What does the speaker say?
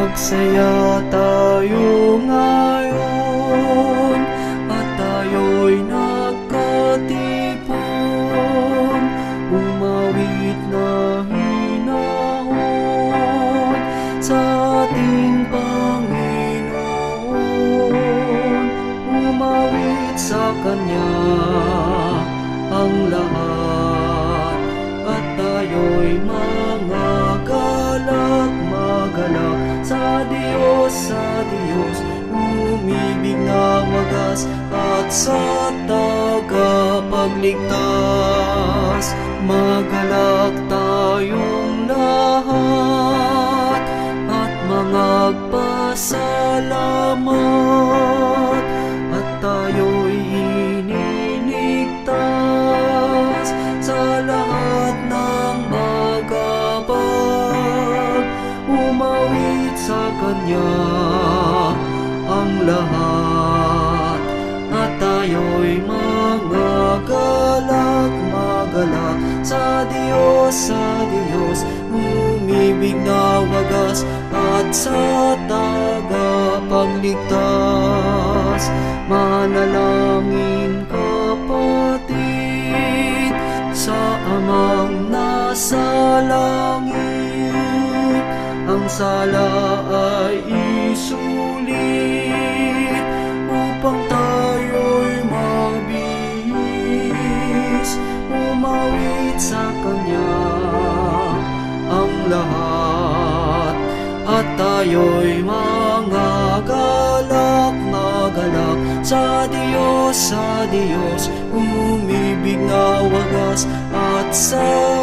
Magsaya tayo ngayon at tayo'y nagkatipon, umawit na hinahon sa ating Panginoon. Umawit sa Kanya ang lahat at tayo'y mga galak, magalak sa Diyos, umibig na wagas at sa tagapagligtas. Magalak tayong lahat at mangagpasalamat at tayo'y iniligtas sa lahat ng magabag. Umawit sa Kanya ang lahat at tayo'y mga galak, magalak sa Diyos, umibig na wagas at sa tagapagligtas. Manalangin kapatid sa Amang nasa langit, ang sala ay isulit upang tayo'y mabihis. Umawit sa Kanya ang lahat at tayo'y mga galak, magalak sa Diyos, umibig na wagas at sa